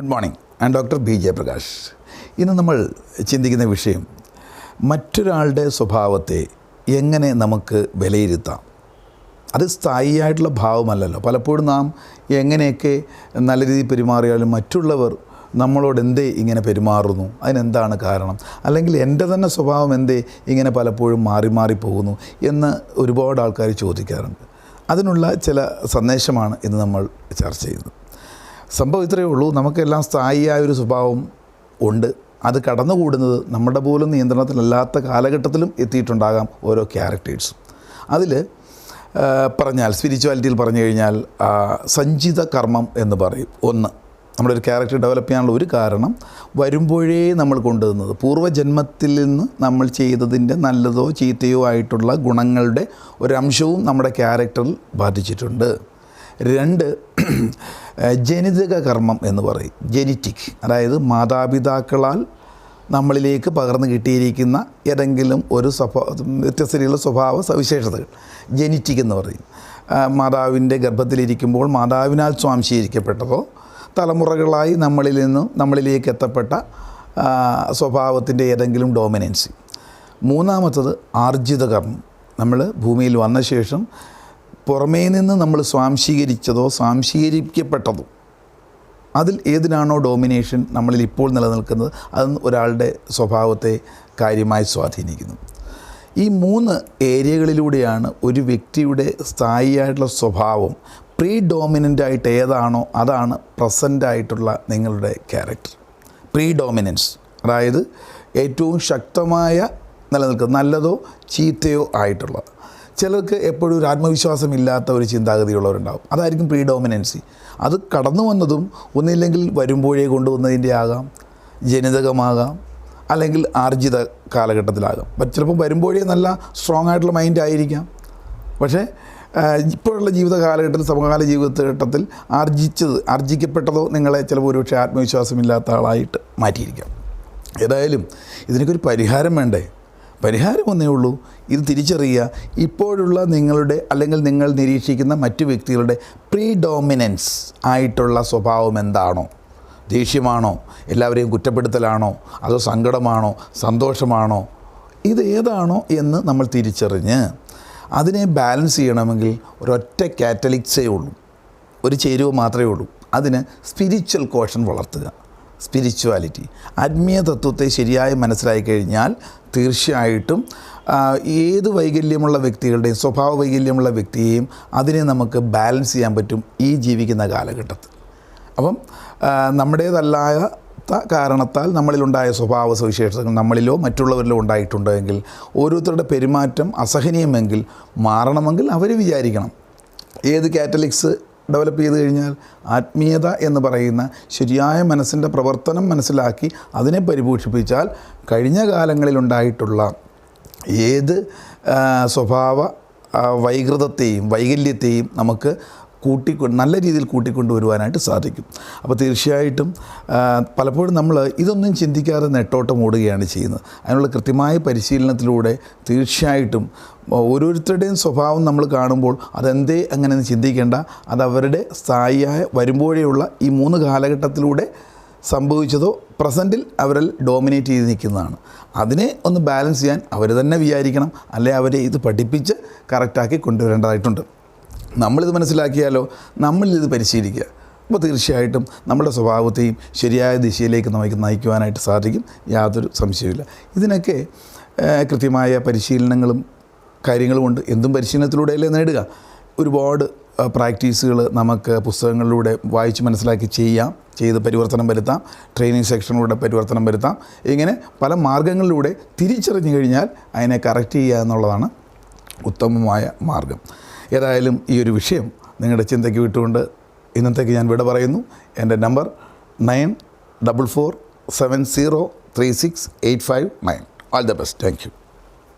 Good morning. ഞാൻ doctor B Jayaprakash. ഇന്ന് നമ്മൾ ചിന്തിക്കുന്ന വിഷയം മറ്റൊരാളുടെ സ്വഭാവത്തെ എങ്ങനെ നമുക്ക് വിലയിരുത്താം. അത് സ്ഥായിയായിട്ടുള്ള ഭാവമല്ലല്ലോ. പലപ്പോഴും നാം എങ്ങനെയൊക്കെ നല്ല രീതിയിൽ പെരുമാറിയാലും മറ്റുള്ളവർ നമ്മളോട് എന്തേ ഇങ്ങനെ പെരുമാറുന്നു, അതിനെന്താണ് കാരണം, അല്ലെങ്കിൽ എൻ്റെ തന്നെ സ്വഭാവം എന്തേ ഇങ്ങനെ പലപ്പോഴും മാറി പോകുന്നു എന്ന് ഒരുപാട് ആൾക്കാർ ചോദിക്കാറുണ്ട്. അതിനുള്ള ചില സന്ദേശമാണ് ഇന്ന് നമ്മൾ ചർച്ച ചെയ്യുന്നത്. സംഭവം ഇത്രയേ ഉള്ളൂ. നമുക്കെല്ലാം സ്ഥായിയായൊരു സ്വഭാവം ഉണ്ട്. അത് കടന്നുകൂടുന്നത് നമ്മുടെ പോലും നിയന്ത്രണത്തിലല്ലാത്ത കാലഘട്ടത്തിലും എത്തിയിട്ടുണ്ടാകാം ഓരോ ക്യാരക്ടേഴ്സും. അതിൽ പറഞ്ഞാൽ സ്പിരിച്വാലിറ്റിയിൽ പറഞ്ഞു കഴിഞ്ഞാൽ സഞ്ചിത കർമ്മം എന്ന് പറയും. ഒന്ന്, നമ്മുടെ ഒരു ക്യാരക്ടർ ഡെവലപ്പ് ചെയ്യാനുള്ള ഒരു കാരണം വരുമ്പോഴേ നമ്മൾ കൊണ്ടുവന്നത് പൂർവ്വജന്മത്തിൽ നിന്ന് നമ്മൾ ചെയ്തതിൻ്റെ നല്ലതോ ചീത്തയോ ആയിട്ടുള്ള ഗുണങ്ങളുടെ ഒരംശവും നമ്മുടെ ക്യാരക്ടറിൽ ബാധിച്ചിട്ടുണ്ട്. രണ്ട്, ജനിതക കർമ്മം എന്ന് പറയും. ജെനിറ്റിക്, അതായത് മാതാപിതാക്കളാൽ നമ്മളിലേക്ക് പകർന്നു കിട്ടിയിരിക്കുന്ന ഏതെങ്കിലും ഒരു വ്യത്യസ്ത രീതിയിലുള്ള സ്വഭാവ സവിശേഷതകൾ ജെനിറ്റിക് എന്ന് പറയും. മാതാവിൻ്റെ ഗർഭത്തിലിരിക്കുമ്പോൾ മാതാവിനാൽ സ്വാംശീകരിക്കപ്പെട്ടതോ തലമുറകളായി നമ്മളിലേക്ക് എത്തപ്പെട്ട സ്വഭാവത്തിൻ്റെ ഏതെങ്കിലും ഡോമിനൻസി. മൂന്നാമത്തത് ആർജിത കർമ്മം. നമ്മൾ ഭൂമിയിൽ വന്ന ശേഷം പുറമേ നിന്ന് നമ്മൾ സ്വാംശീകരിച്ചതോ സ്വാംശീകരിക്കപ്പെട്ടതോ അതിൽ ഏതിനാണോ ഡോമിനേഷൻ നമ്മളിൽ ഇപ്പോൾ നിലനിൽക്കുന്നത്, അത് ഒരാളുടെ സ്വഭാവത്തെ കാര്യമായി സ്വാധീനിക്കുന്നു. ഈ മൂന്ന് ഏരിയകളിലൂടെയാണ് ഒരു വ്യക്തിയുടെ സ്ഥായിയായിട്ടുള്ള സ്വഭാവം പ്രീ ഡോമിനൻ്റായിട്ട് ഏതാണോ അതാണ് പ്രസൻ്റായിട്ടുള്ള നിങ്ങളുടെ ക്യാരക്ടർ. പ്രീ ഡോമിനൻസ്, അതായത് ഏറ്റവും ശക്തമായ നിലനിൽക്കുന്ന നല്ലതോ ചീത്തയോ ആയിട്ടുള്ള. ചിലർക്ക് എപ്പോഴും ഒരു ആത്മവിശ്വാസമില്ലാത്ത ഒരു ചിന്താഗതിയുള്ളവരുണ്ടാകും. അതായിരിക്കും പ്രീ ഡോമിനൻസി. അത് കടന്നു വന്നതും ഒന്നില്ലെങ്കിൽ വരുമ്പോഴേ കൊണ്ടുവന്നതിൻ്റെ ആകാം, ജനിതകമാകാം, അല്ലെങ്കിൽ ആർജിത കാലഘട്ടത്തിലാകാം. ചിലപ്പോൾ വരുമ്പോഴേ നല്ല സ്ട്രോങ് ആയിട്ടുള്ള മൈൻഡ് ആയിരിക്കാം. പക്ഷേ ഇപ്പോഴുള്ള ജീവിത കാലഘട്ടത്തിൽ, സമകാല ജീവിതഘട്ടത്തിൽ ആർജിക്കപ്പെട്ടതോ നിങ്ങളെ ചിലപ്പോൾ ഒരുപക്ഷെ ആത്മവിശ്വാസമില്ലാത്ത ആളായിട്ട് മാറ്റിയിരിക്കാം. ഏതായാലും ഇതിനൊക്കെ ഒരു പരിഹാരം വേണ്ടേ? പരിഹാരം ഒന്നേ ഉള്ളൂ. ഇത് തിരിച്ചറിയുക. ഇപ്പോഴുള്ള നിങ്ങളുടെ അല്ലെങ്കിൽ നിങ്ങൾ നിരീക്ഷിക്കുന്ന മറ്റു വ്യക്തികളുടെ പ്രീ ഡോമിനൻസ് ആയിട്ടുള്ള സ്വഭാവം എന്താണോ? ദേഷ്യമാണോ, എല്ലാവരെയും കുറ്റപ്പെടുത്തലാണോ, അതോ സങ്കടമാണോ, സന്തോഷമാണോ, ഇത് ഏതാണോ എന്ന് നമ്മൾ തിരിച്ചറിഞ്ഞ് അതിനെ ബാലൻസ് ചെയ്യണമെങ്കിൽ ഒരൊറ്റ കാറ്റലിക്സേ ഉള്ളൂ, ഒരു ചേരുവ മാത്രമേ ഉള്ളൂ. അതിന് സ്പിരിച്വൽ കോഷൻ വളർത്തുക. സ്പിരിച്വാലിറ്റി, ആത്മീയ തത്വത്തെ ശരിയായി മനസ്സിലാക്കി കഴിഞ്ഞാൽ തീർച്ചയായിട്ടും ഏത് വൈകല്യമുള്ള വ്യക്തികളുടെയും സ്വഭാവ വൈകല്യമുള്ള വ്യക്തിയെയും അതിനെ നമുക്ക് ബാലൻസ് ചെയ്യാൻ പറ്റും ഈ ജീവിക്കുന്ന കാലഘട്ടത്തിൽ. അപ്പം നമ്മുടേതല്ലാത്ത കാരണത്താൽ നമ്മളിലുണ്ടായ സ്വഭാവ സവിശേഷതകൾ നമ്മളിലോ മറ്റുള്ളവരിലോ ഉണ്ടായിട്ടുണ്ടെങ്കിൽ ഓരോരുത്തരുടെ പെരുമാറ്റം അസഹനീയമെങ്കിൽ മാറണമെങ്കിൽ അവർ വിചാരിക്കണം. ഏത് കാറ്റലിക്സ് ഡെവലപ്പ് ചെയ്ത് കഴിഞ്ഞാൽ ആത്മീയത എന്ന് പറയുന്ന ശരിയായ മനസ്സിൻ്റെ പ്രവർത്തനം മനസ്സിലാക്കി അതിനെ പരിപോഷിപ്പിച്ചാൽ കഴിഞ്ഞ കാലങ്ങളിലുണ്ടായിട്ടുള്ള ഏത് സ്വഭാവ വൈകല്യത്തെയും നമുക്ക് നല്ല രീതിയിൽ കൂട്ടിക്കൊണ്ടുവരുവാനായിട്ട് സാധിക്കും. അപ്പോൾ തീർച്ചയായിട്ടും പലപ്പോഴും നമ്മൾ ഇതൊന്നും ചിന്തിക്കാതെ നെട്ടോട്ടം ഓടുകയാണ് ചെയ്യുന്നത്. അതിനുള്ള കൃത്യമായ പരിശീലനത്തിലൂടെ തീർച്ചയായിട്ടും ഓരോരുത്തരുടെയും സ്വഭാവം നമ്മൾ കാണുമ്പോൾ അതെന്തേ അങ്ങനെയൊന്നും ചിന്തിക്കേണ്ട. അതവരുടെ സ്ഥായിയായ വരുമ്പോഴേയുള്ള ഈ 3 കാലഘട്ടത്തിലൂടെ സംഭവിച്ചതോ പ്രസൻറ്റിൽ അവരിൽ ഡോമിനേറ്റ് ചെയ്ത് നിൽക്കുന്നതാണ്. അതിനെ ഒന്ന് ബാലൻസ് ചെയ്യാൻ അവർ തന്നെ വിചാരിക്കണം, അല്ലെ അവരെ ഇത് പഠിപ്പിച്ച് കറക്റ്റാക്കി കൊണ്ടുവരേണ്ടതായിട്ടുണ്ട്. നമ്മളിത് മനസ്സിലാക്കിയാലോ, നമ്മളിത് പരിശീലിക്കുക. അപ്പോൾ തീർച്ചയായിട്ടും നമ്മുടെ സ്വഭാവത്തെയും ശരിയായ ദിശയിലേക്ക് നമുക്ക് നയിക്കുവാനായിട്ട് സാധിക്കും, യാതൊരു സംശയമില്ല. ഇതിനൊക്കെ കൃത്യമായ പരിശീലനങ്ങളും കാര്യങ്ങളുമുണ്ട്. എന്തും പരിശീലനത്തിലൂടെയല്ലേ നേടുക. ഒരുപാട് പ്രാക്ടീസുകൾ നമുക്ക് പുസ്തകങ്ങളിലൂടെ വായിച്ച് മനസ്സിലാക്കി ചെയ്ത് പരിവർത്തനം വരുത്താം. ട്രെയിനിങ് സെക്ഷനിലൂടെ പരിവർത്തനം വരുത്താം. ഇങ്ങനെ പല മാർഗങ്ങളിലൂടെ തിരിച്ചറിഞ്ഞു കഴിഞ്ഞാൽ അതിനെ കറക്റ്റ് ചെയ്യുക എന്നുള്ളതാണ് ഉത്തമമായ മാർഗം. ഏതായാലും ഈ ഒരു വിഷയം നിങ്ങളുടെ ചിന്തയ്ക്ക് വിട്ടുകൊണ്ട് ഇന്നത്തേക്ക് ഞാൻ വിട പറയുന്നു. എൻ്റെ number 9447036859. All the best. Thank you.